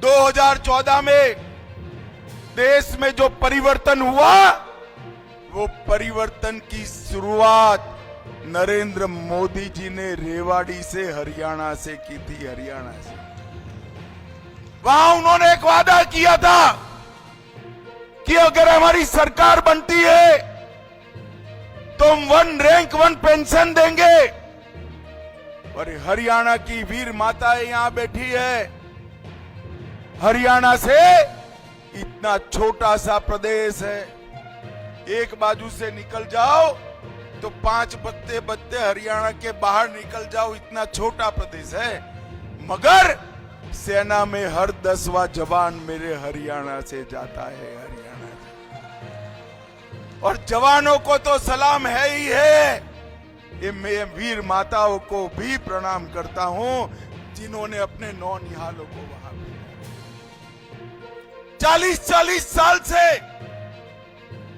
2014 में देश में जो परिवर्तन हुआ, वो परिवर्तन की शुरुआत नरेंद्र मोदी जी ने रेवाड़ी से, हरियाणा से की थी। हरियाणा से वहां उन्होंने एक वादा किया था कि अगर हमारी सरकार बनती है तो हम 1 रैंक 1 पेंशन देंगे। और हरियाणा की वीर माताएं यहां बैठी है। हरियाणा से इतना छोटा सा प्रदेश है, एक बाजू से निकल जाओ तो 5 बत्ते बत्ते हरियाणा के बाहर निकल जाओ, इतना छोटा प्रदेश है। मगर सेना में हर 10वां जवान मेरे हरियाणा से जाता है, हरियाणा से। और जवानों को तो सलाम है ही है। ये मैं वीर माताओं को भी प्रणाम करता हूं जिन्होंने अपने नौनिहालों को वहां भेजा। 40-40 साल से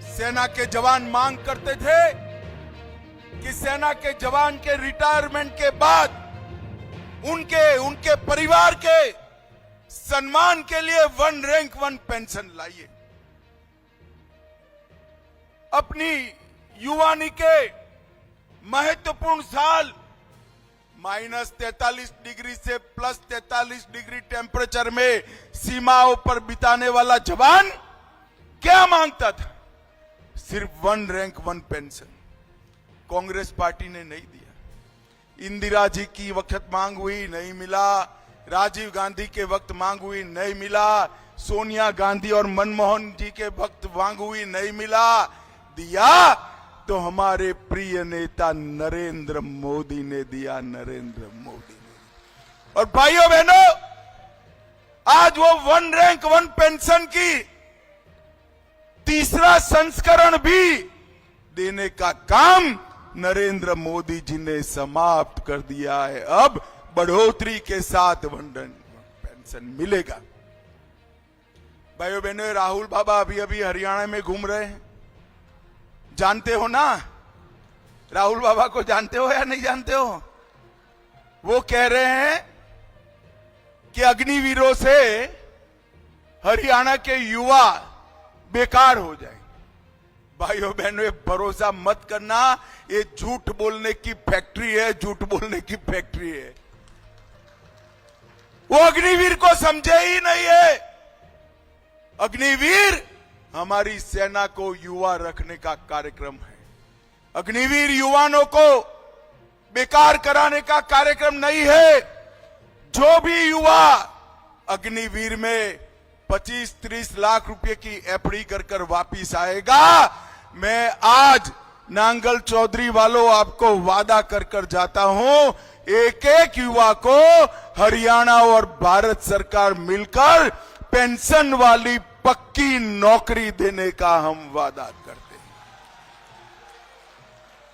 सेना के जवान मांग करते थे कि सेना के जवान के रिटायरमेंट के बाद उनके परिवार के सम्मान के लिए 1 रैंक 1 पेंशन लाइए। अपनी युवानी के महत्वपूर्ण साल -43 डिग्री से +43 डिग्री टेम्परेचर में सीमाओं पर बिताने वाला जवान क्या मांगता था? सिर्फ 1 रैंक 1 पेंशन। कांग्रेस पार्टी ने नहीं दिया। इंदिरा जी की वक्त मांग हुई, नहीं मिला। राजीव गांधी के वक्त मांग हुई, नहीं मिला। सोनिया गांधी और मनमोहन जी के वक्त मांग हुई, नहीं मिला। दिया तो हमारे प्रिय नेता नरेंद्र मोदी ने दिया, नरेंद्र मोदी ने। और भाइयों बहनों, आज वो 1 रैंक 1 पेंशन की तीसरा संस्करण भी देने का काम नरेंद्र मोदी जी ने समाप्त कर दिया है। अब बढ़ोतरी के साथ 1 रैंक 1 पेंशन मिलेगा। भाइयों बहनों, राहुल बाबा अभी हरियाणा में घूम रहे हैं, जानते हो ना? राहुल बाबा को जानते हो या नहीं जानते हो? वो कह रहे हैं कि अग्निवीरों से हरियाणा के युवा बेकार हो जाए। भाइयों बहनों, भरोसा मत करना, ये झूठ बोलने की फैक्ट्री है, झूठ बोलने की फैक्ट्री है। वो अग्निवीर को समझे ही नहीं है। अग्निवीर हमारी सेना को युवा रखने का कार्यक्रम है। अग्निवीर युवाओं को बेकार कराने का कार्यक्रम नहीं है। जो भी युवा अग्निवीर में 25-30 लाख रुपए की एफडी कर वापिस आएगा, मैं आज नांगल चौधरी वालों आपको वादा कर जाता हूं, एक एक युवा को हरियाणा और भारत सरकार मिलकर पेंशन वाली पक्की नौकरी देने का हम वादा करते हैं।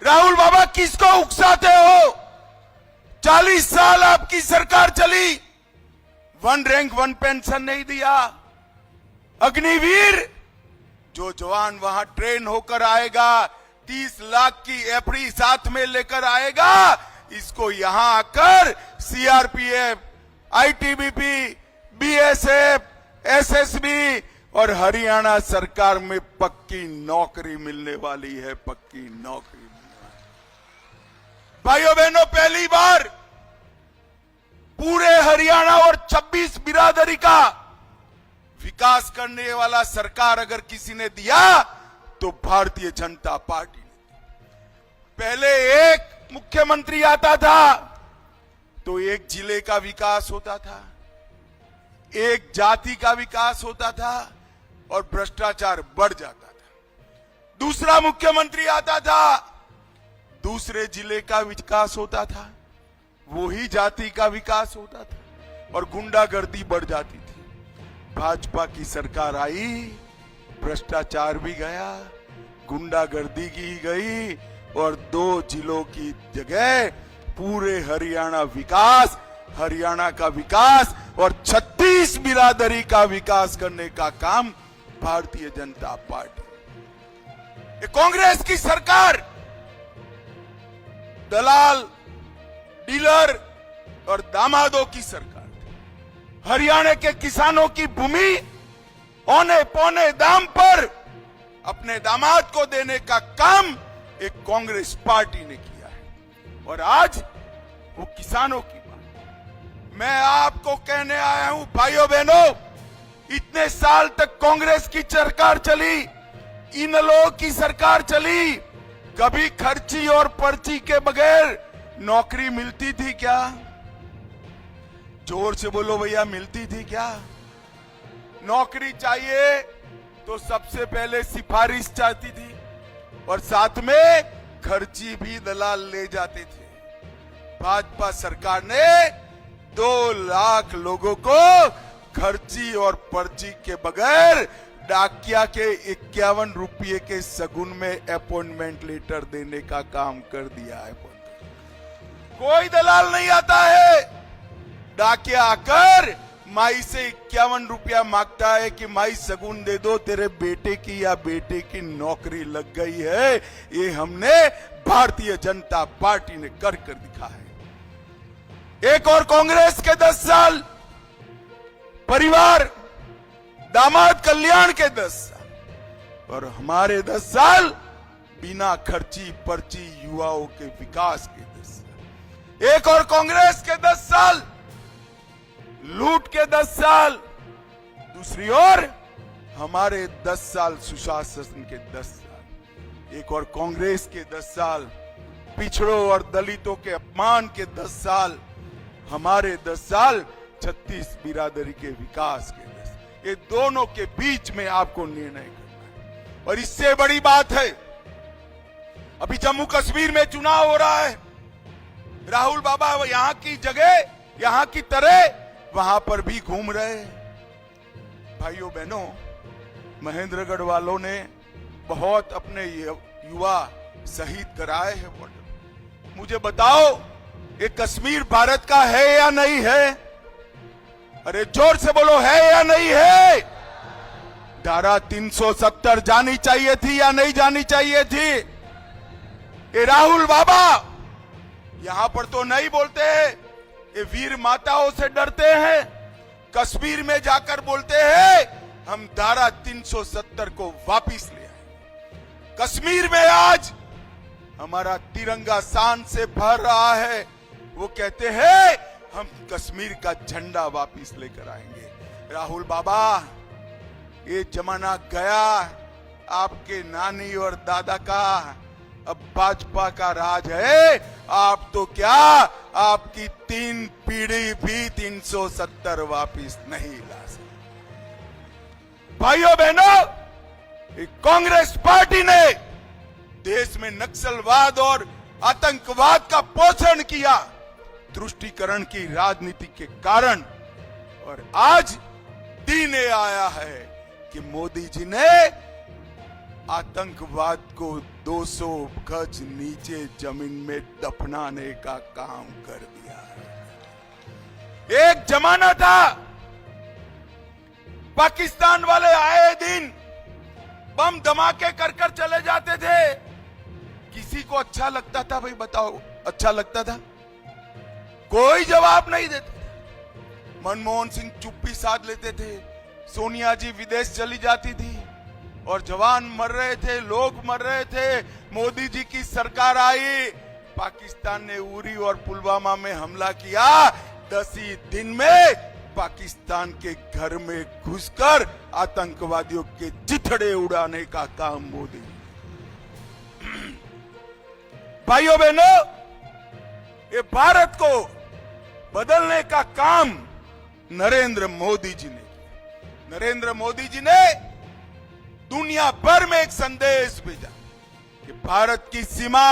राहुल बाबा, किसको उकसाते हो? 40 साल आपकी सरकार चली, 1 रैंक 1 पेंशन नहीं दिया। अग्निवीर जो जवान वहां ट्रेन होकर आएगा, 30 लाख की एफडी साथ में लेकर आएगा, इसको यहां आकर सीआरपीएफ, आईटीबीपी, बीएसएफ, एसएसबी और हरियाणा सरकार में पक्की नौकरी मिलने वाली है, पक्की नौकरी मिलने वाली। भाइयों बहनों, पहली बार पूरे हरियाणा और 26 बिरादरी का विकास करने वाला सरकार अगर किसी ने दिया तो भारतीय जनता पार्टी ने। पहले एक मुख्यमंत्री आता था तो एक जिले का विकास होता था, एक जाति का विकास होता था और भ्रष्टाचार बढ़ जाता था। दूसरा मुख्यमंत्री आता था, दूसरे जिले का विकास होता था, वही जाति का विकास होता था और गुंडागर्दी बढ़ जाती थी। भाजपा की सरकार आई, भ्रष्टाचार भी गया, गुंडागर्दी की गई और 2 जिलों की जगह पूरे हरियाणा का विकास और 36 बिरादरी का विकास करने का काम भारतीय जनता पार्टी। ये कांग्रेस की सरकार दलाल, डीलर और दामादों की सरकार थी। हरियाणा के किसानों की भूमि औने पौने दाम पर अपने दामाद को देने का काम एक कांग्रेस पार्टी ने किया है। और आज वो किसानों की बात मैं आपको कहने आया हूं, भाइयों बहनों, इतने साल तक कांग्रेस की सरकार चली, इन लोगों की सरकार चली, कभी खर्ची और पर्ची के बगैर नौकरी मिलती थी क्या? जोर से बोलो भैया, मिलती थी क्या? नौकरी चाहिए तो सबसे पहले सिफारिश चाहती थी और साथ में खर्ची भी दलाल ले जाते थे। भाजपा सरकार ने 2 लाख लोगों को खर्ची और पर्ची के बगैर डाकिया के 51 रुपये के सगुन में अपॉइंटमेंट लेटर देने का काम कर दिया है। कोई दलाल नहीं आता है, डाकिया आकर माई से 51 रुपया मांगता है कि माई सगुन दे दो, तेरे बेटे की या बेटे की नौकरी लग गई है। ये हमने भारतीय जनता पार्टी ने कर दिखा है। एक और कांग्रेस के 10 साल, परिवार दामाद कल्याण के 10 साल और हमारे 10 साल बिना खर्ची पर्ची युवाओं के विकास के 10 साल। एक और कांग्रेस के 10 साल, लूट के 10 साल, दूसरी ओर हमारे 10 साल सुशासन के 10 साल। एक और कांग्रेस के 10 साल, पिछड़ों और दलितों के अपमान के 10 साल, हमारे 10 साल 36 बिरादरी के विकास के 10। ये दोनों के बीच में आपको निर्णय करना है। और इससे बड़ी बात है, अभी जम्मू कश्मीर में चुनाव हो रहा है, राहुल बाबा यहां की जगह, यहां की तरह वहां पर भी घूम रहे। भाइयों बहनों, महेंद्रगढ़ वालों ने बहुत अपने युवा शहीद कराए हैं। मुझे बताओ, ये कश्मीर भारत का है या नहीं है? अरे जोर से बोलो, है या नहीं है? धारा 370 जानी चाहिए थी या नहीं जानी चाहिए थी? ये राहुल बाबा यहां पर तो नहीं बोलते हैं, ये वीर माताओं से डरते हैं। कश्मीर में जाकर बोलते हैं हम धारा 370 को वापिस ले आए। कश्मीर में आज हमारा तिरंगा शान से भर रहा है। वो कहते हैं हम कश्मीर का झंडा वापिस लेकर आएंगे। राहुल बाबा, ये जमाना गया आपके नानी और दादा का, अब भाजपा का राज है। आप तो क्या, आपकी 3 पीढ़ी भी 370 वापिस नहीं ला सकती। भाइयों बहनों, कांग्रेस पार्टी ने देश में नक्सलवाद और आतंकवाद का पोषण किया तुष्टीकरण की राजनीति के कारण, और आज दिन आया है कि मोदी जी ने आतंकवाद को 200 गज नीचे जमीन में दफनाने का काम कर दिया है। एक जमाना था पाकिस्तान वाले आए दिन बम धमाके कर चले जाते थे। किसी को अच्छा लगता था? भाई बताओ, अच्छा लगता था? कोई जवाब नहीं देते थे। मनमोहन सिंह चुप्पी साध लेते थे, सोनिया जी विदेश चली जाती थी और जवान मर रहे थे, लोग मर रहे थे। मोदी जी की सरकार आई, पाकिस्तान ने उरी और पुलवामा में हमला किया। 10 ही दिन में पाकिस्तान के घर में घुसकर आतंकवादियों के चिथड़े उड़ाने का काम मोदी। भाइयों बहनों, ये भारत को बदलने का काम नरेंद्र मोदी जी ने किया। नरेंद्र मोदी जी ने दुनिया भर में एक संदेश भेजा कि भारत की सीमा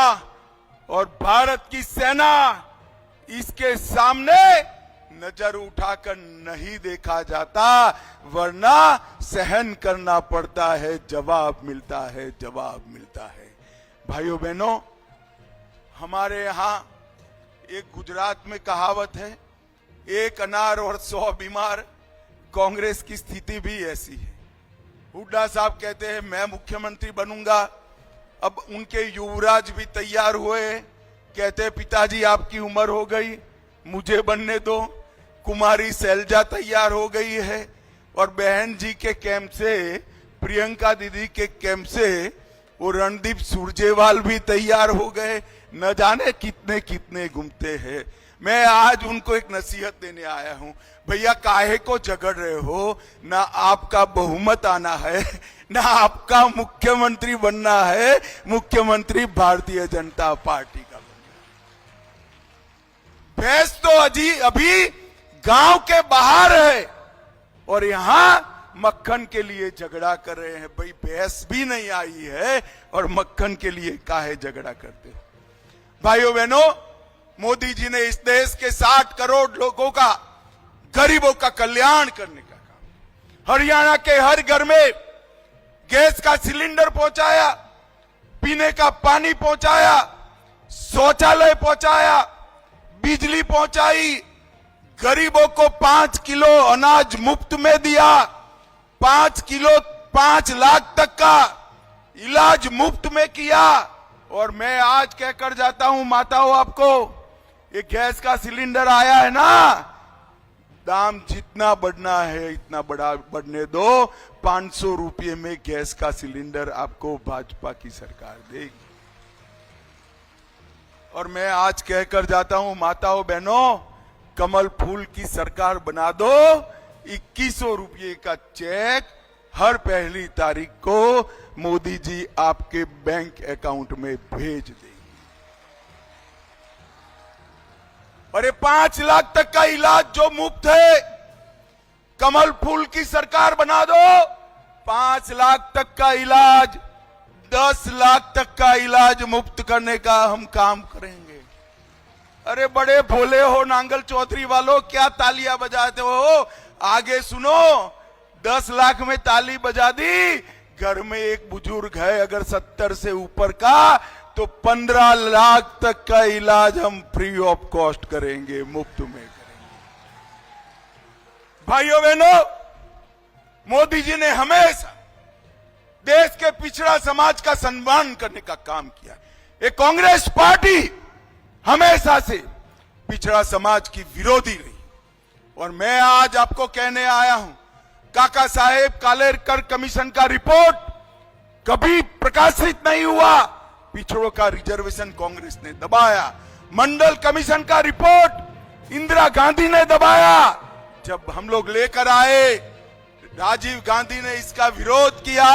और भारत की सेना, इसके सामने नजर उठाकर नहीं देखा जाता, वरना सहन करना पड़ता है, जवाब मिलता है, जवाब मिलता है। भाइयों बहनों, हमारे यहां एक गुजरात में कहावत है, एक अनार और 100 बीमार। कांग्रेस की स्थिति भी ऐसी है। हुड्डा साहब कहते हैं मैं मुख्यमंत्री बनूंगा। अब उनके युवराज भी तैयार हुए, कहते हैं पिताजी आपकी उम्र हो गई, मुझे बनने दो। कुमारी शैलजा तैयार हो गई है और बहन जी के कैंप से, प्रियंका दीदी के कैंप से वो रणदीप सुरजेवाल भी तैयार हो गए। न जाने कितने कितने घूमते हैं। मैं आज उनको एक नसीहत देने आया हूं, भैया काहे को झगड़ रहे हो? ना आपका बहुमत आना है, ना आपका मुख्यमंत्री बनना है। मुख्यमंत्री भारतीय जनता पार्टी का बनना है। भैंस तो अभी गांव के बाहर है और यहां मक्खन के लिए झगड़ा कर रहे हैं। भाई भैंस भी नहीं आई है और मक्खन के लिए काहे झगड़ा करते हो? भाइयों बहनों, मोदी जी ने इस देश के 60 करोड़ लोगों का, गरीबों का कल्याण करने का काम, हरियाणा के हर घर में गैस का सिलेंडर पहुंचाया, पीने का पानी पहुंचाया, शौचालय पहुंचाया, बिजली पहुंचाई, गरीबों को 5 किलो अनाज मुफ्त में दिया, 5 लाख तक का इलाज मुफ्त में किया। और मैं आज कहकर जाता हूं माताओं, आपको ये गैस का सिलेंडर आया है ना, दाम जितना बढ़ना है इतना बढ़ने दो। 500 रुपये में गैस का सिलेंडर आपको भाजपा की सरकार देगी। और मैं आज कहकर जाता हूं माताओं बहनों, कमल फूल की सरकार बना दो। 2100 रुपये का चेक हर पहली तारीख को मोदी जी आपके बैंक अकाउंट में भेज देंगे। और ये 5 लाख तक का इलाज जो मुफ्त है, कमल फूल की सरकार बना दो। 5 लाख तक का इलाज, 10 लाख तक का इलाज मुफ्त करने का हम काम करेंगे। अरे बड़े भोले हो नांगल चौधरी वालों, क्या तालियां बजाते हो? आगे सुनो, 10 लाख में ताली बजा दी। घर में एक बुजुर्ग है अगर 70 से ऊपर का, तो 15 लाख तक का इलाज हम फ्री ऑफ कॉस्ट करेंगे, मुफ्त में करेंगे। भाइयों बहनों, मोदी जी ने हमेशा देश के पिछड़ा समाज का सम्मान करने का काम किया। ये कांग्रेस पार्टी हमेशा से पिछड़ा समाज की विरोधी रही। और मैं आज आपको कहने आया हूं, काका साहेब कालेकर कमीशन का रिपोर्ट कभी प्रकाशित नहीं हुआ। पिछड़ों का रिजर्वेशन कांग्रेस ने दबाया। मंडल कमीशन का रिपोर्ट इंदिरा गांधी ने दबाया। जब हम लोग लेकर आए, राजीव गांधी ने इसका विरोध किया।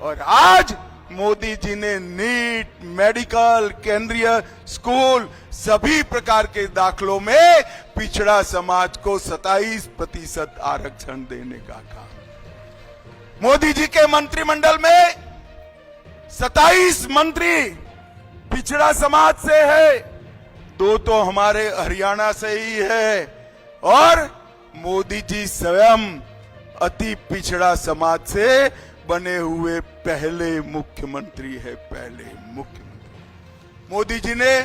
और आज मोदी जी ने नीट, मेडिकल, केंद्रीय स्कूल सभी प्रकार के दाखलों में पिछड़ा समाज को 27% आरक्षण देने का काम। मोदी जी के मंत्रिमंडल में 27 मंत्री पिछड़ा समाज से है, 2 तो हमारे हरियाणा से ही है। और मोदी जी स्वयं अति पिछड़ा समाज से बने हुए पहले मुख्यमंत्री है, पहले मुख्यमंत्री। मोदी जी ने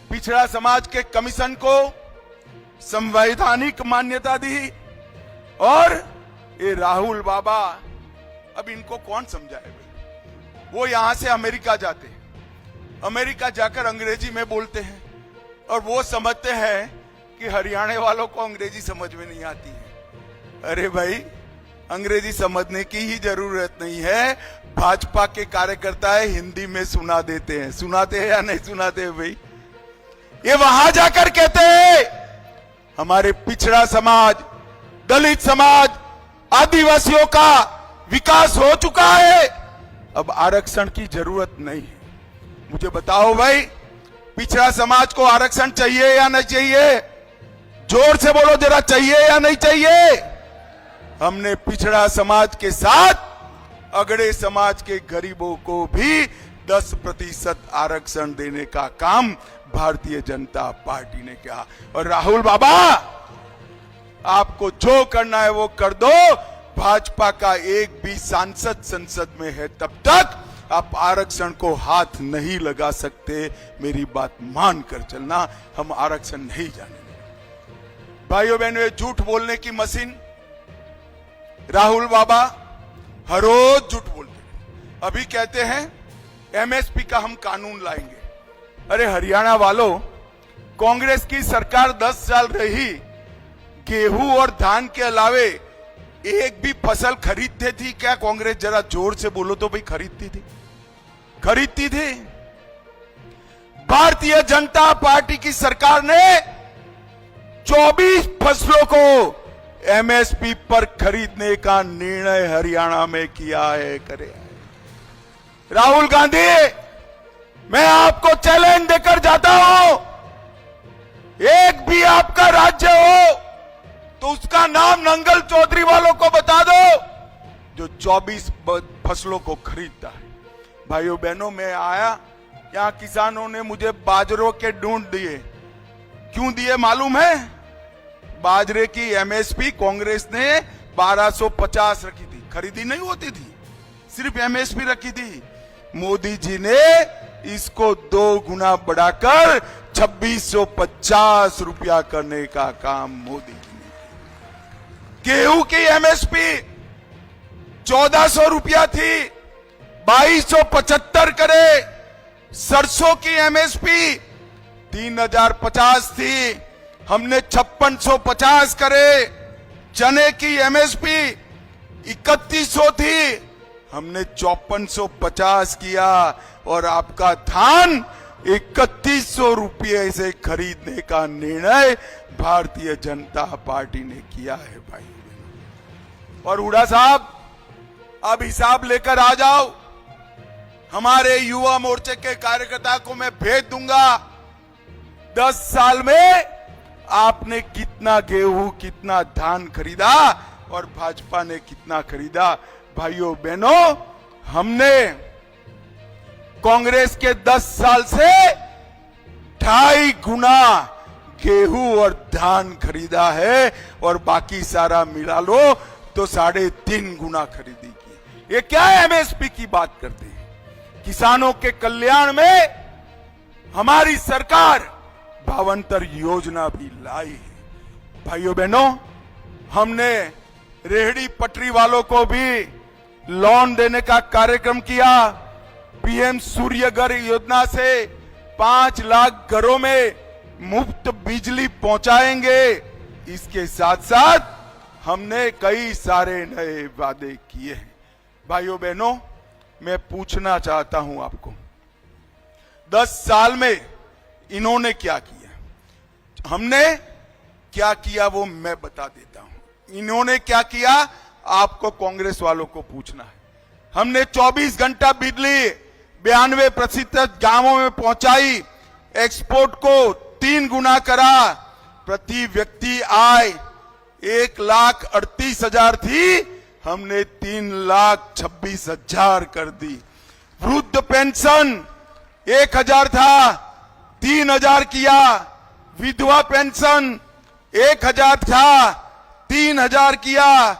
पिछड़ा समाज के कमीशन को संवैधानिक मान्यता दी। और ये राहुल बाबा, अब इनको कौन समझाए? वो यहां से अमेरिका जाते हैं, अमेरिका जाकर अंग्रेजी में बोलते हैं और वो समझते हैं कि हरियाणा वालों को अंग्रेजी समझ में नहीं आती है। अरे भाई, अंग्रेजी समझने की ही जरूरत नहीं है। भाजपा के कार्यकर्ता हिंदी में सुना देते हैं। सुनाते हैं या नहीं सुनाते हैं भाई? ये वहां जाकर कहते हैं हमारे पिछड़ा समाज, दलित समाज, आदिवासियों का विकास हो चुका है, अब आरक्षण की जरूरत नहीं है। मुझे बताओ भाई, पिछड़ा समाज को आरक्षण चाहिए या नहीं चाहिए? जोर से बोलो जरा, चाहिए या नहीं चाहिए? हमने पिछड़ा समाज के साथ अगड़े समाज के गरीबों को भी 10% आरक्षण देने का काम भारतीय जनता पार्टी ने किया। और राहुल बाबा, आपको जो करना है वो कर दो। भाजपा का एक भी सांसद संसद में है तब तक आप आरक्षण को हाथ नहीं लगा सकते। मेरी बात मान कर चलना, हम आरक्षण नहीं जाने देंगे। भाइयों बहनों, ये झूठ बोलने की मशीन राहुल बाबा हर रोज झूठ बोलते हैं। अभी कहते हैं एमएसपी का हम कानून लाएंगे। अरे हरियाणा वालों, कांग्रेस की सरकार 10 साल रही, गेहूं और धान के अलावे एक भी फसल खरीदते थी क्या कांग्रेस? जरा जोर से बोलो तो भाई। खरीदती थी, खरीदती थी। भारतीय जनता पार्टी की सरकार ने 24 फसलों को एमएसपी पर खरीदने का निर्णय हरियाणा में किया है, करे है। राहुल गांधी, मैं आपको चैलेंज देकर जाता हूं, एक भी आपका राज्य हो तो उसका नाम नंगल चौधरी वालों को बता दो जो 24 फसलों को खरीदता है। भाइयों बहनों, मैं आया, यहां किसानों ने मुझे बाजरों के ढूंढ दिए। क्यों दिए मालूम है? बाजरे की एमएसपी कांग्रेस ने 1250 रखी थी, खरीदी नहीं होती थी, सिर्फ एमएसपी रखी थी। मोदी जी ने इसको 2 गुना बढ़ाकर 2650 रुपया करने का काम मोदी जी ने। गेहूं की एमएसपी 1400 रुपया थी, 2275 करे। सरसों की एमएसपी 3050 थी, हमने 5650 करे। चने की एमएसपी 3100 थी, हमने 5450 किया। और आपका धान 3100 रुपये से खरीदने का निर्णय भारतीय जनता पार्टी ने किया है भाई। और हुड्डा साहब, अब हिसाब लेकर आ जाओ। हमारे युवा मोर्चे के कार्यकर्ता को मैं भेज दूंगा 10 साल में आपने कितना गेहूं, कितना धान खरीदा और भाजपा ने कितना खरीदा। भाइयों बहनों, हमने कांग्रेस के 10 साल से 2.5 गुना गेहूं और धान खरीदा है और बाकी सारा मिला लो तो 3.5 गुना खरीदी की। ये क्या एमएसपी की बात करते हैं? किसानों के कल्याण में हमारी सरकार भावांतर योजना भी लाई है। भाइयों बहनों, हमने रेहड़ी पटरी वालों को भी लोन देने का कार्यक्रम किया। पीएम सूर्य घर योजना से 5 लाख घरों में मुफ्त बिजली पहुंचाएंगे। इसके साथ साथ हमने कई सारे नए वादे किए हैं। भाइयों बहनों, मैं पूछना चाहता हूं आपको, 10 साल में इन्होंने क्या किया, हमने क्या किया वो मैं बता देता हूं। इन्होंने क्या किया आपको कांग्रेस वालों को पूछना है। हमने 24 घंटा बिजली 92% गांवों में पहुंचाई। एक्सपोर्ट को 3 गुना करा। प्रति व्यक्ति आय 1,38,000 थी, हमने 3,26,000 कर दी। वृद्ध पेंशन 1,000 था, 3,000 किया। विधवा पेंशन 1,000 था, 3,000 किया।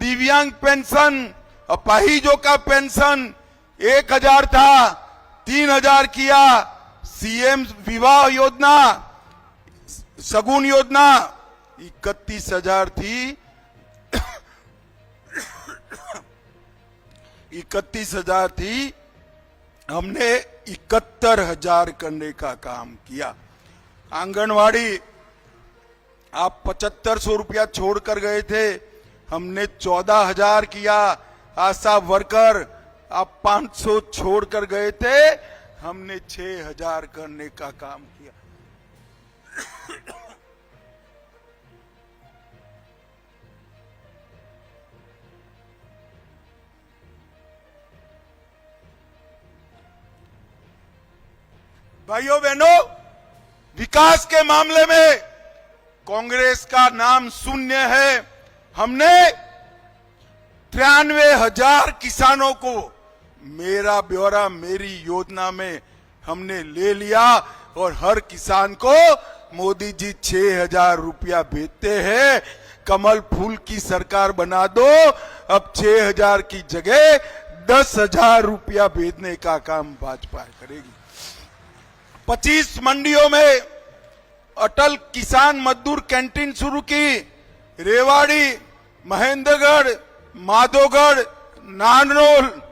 दिव्यांग पेंशन, अपाहिजों का पेंशन 1,000 था, 3,000 किया। सीएम विवाह योजना, सगुन योजना 31,000 थी, 31,000 थी, हमने 71,000 करने का काम किया। आंगनवाड़ी आप 7500 रुपया छोड़कर गए थे, हमने 14,000 किया। आशा वर्कर आप 500 छोड़कर गए थे, हमने 6,000 करने का काम किया। भाइयों बहनों, विकास के मामले में कांग्रेस का नाम शून्य है। हमने 93,000 किसानों को मेरा ब्यौरा मेरी योजना में हमने ले लिया और हर किसान को मोदी जी 6,000 रुपया भेजते हैं। कमल फूल की सरकार बना दो, अब 6,000 की जगह 10,000 रुपया भेजने का काम भाजपा करेगी। 25 मंडियों में अटल किसान मजदूर कैंटीन शुरू की। रेवाड़ी, महेंद्रगढ़, माधोगढ़, नानरोल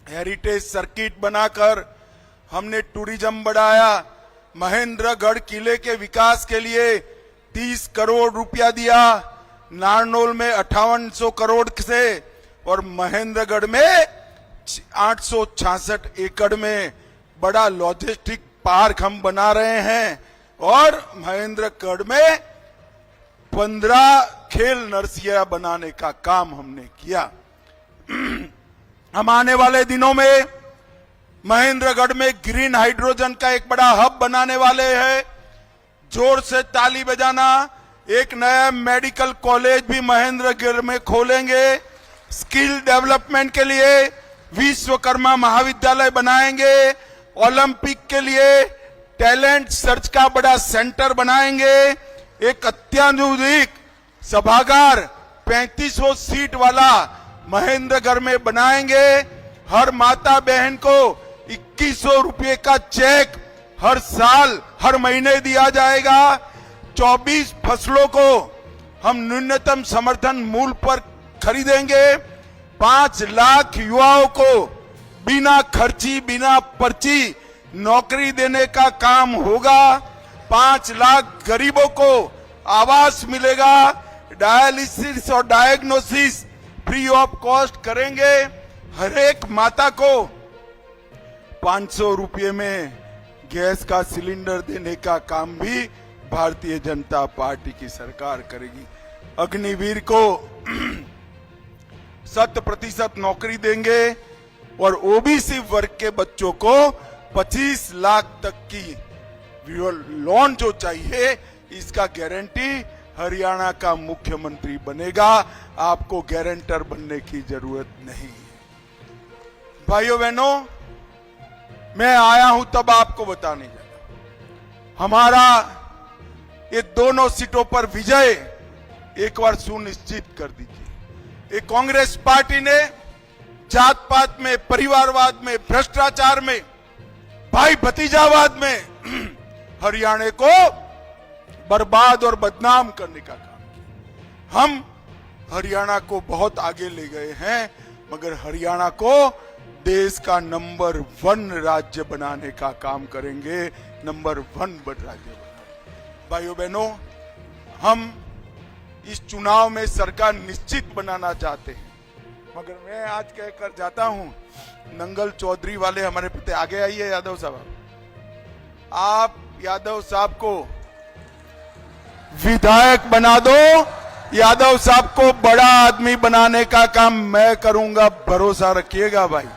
हेरिटेज सर्किट बनाकर हमने टूरिज्म बढ़ाया। महेंद्रगढ़ किले के विकास के लिए 30 करोड़ रुपया दिया, नारनौल में 5800 करोड़ से और महेंद्रगढ़ में 866 एकड़ में बड़ा लॉजिस्टिक पार्क हम बना रहे हैं और महेंद्रगढ़ में 15 खेल नर्सरियां बनाने का काम हमने किया। हम आने वाले दिनों में महेंद्रगढ़ में ग्रीन हाइड्रोजन का एक बड़ा हब बनाने वाले हैं। जोर से ताली बजाना। एक नया मेडिकल कॉलेज भी महेंद्रगढ़ में खोलेंगे। स्किल डेवलपमेंट के लिए विश्वकर्मा महाविद्यालय बनाएंगे। ओलंपिक के लिए टैलेंट सर्च का बड़ा सेंटर बनाएंगे। एक अत्याधुनिक सभागार 3500 सीट वाला महेंद्रगढ़ में बनाएंगे। हर माता बहन को 2100 रुपये का चेक हर साल हर महीने दिया जाएगा। 24 फसलों को हम न्यूनतम समर्थन मूल्य पर खरीदेंगे। 5 लाख युवाओं को बिना खर्ची बिना पर्ची नौकरी देने का काम होगा। 5 लाख गरीबों को आवास मिलेगा। डायलिसिस और डायग्नोसिस फ्री ऑफ कॉस्ट करेंगे। हर एक माता को 500 रुपये में गैस का सिलेंडर देने का काम भी भारतीय जनता पार्टी की सरकार करेगी। अग्निवीर को 100% नौकरी देंगे और ओबीसी वर्ग के बच्चों को 25 लाख तक की लोन जो चाहिए इसका गारंटी हरियाणा का मुख्यमंत्री बनेगा। आपको गारंटर बनने की जरूरत नहीं। भाइयों बहनों, मैं आया हूं तब आपको बताने जा रहा। हमारा ये दोनों सीटों पर विजय एक बार सुनिश्चित कर दीजिए। ये कांग्रेस पार्टी ने जात पात में, परिवारवाद में, भ्रष्टाचार में, भाई भतीजावाद में हरियाणा को बर्बाद और बदनाम करने का काम किया। हम हरियाणा को बहुत आगे ले गए हैं, मगर हरियाणा को देश का नंबर 1 राज्य बनाने का काम करेंगे। नंबर 1 राज्य बनाने। भाइयों बहनों, हम इस चुनाव में सरकार निश्चित बनाना चाहते हैं, मगर मैं आज कहकर जाता हूं, नंगल चौधरी वाले हमारे प्रति आगे आइए। यादव साहब, आप यादव साहब को विधायक बना दो। यादव साहब को बड़ा आदमी बनाने का काम मैं करूंगा, भरोसा रखिएगा भाई।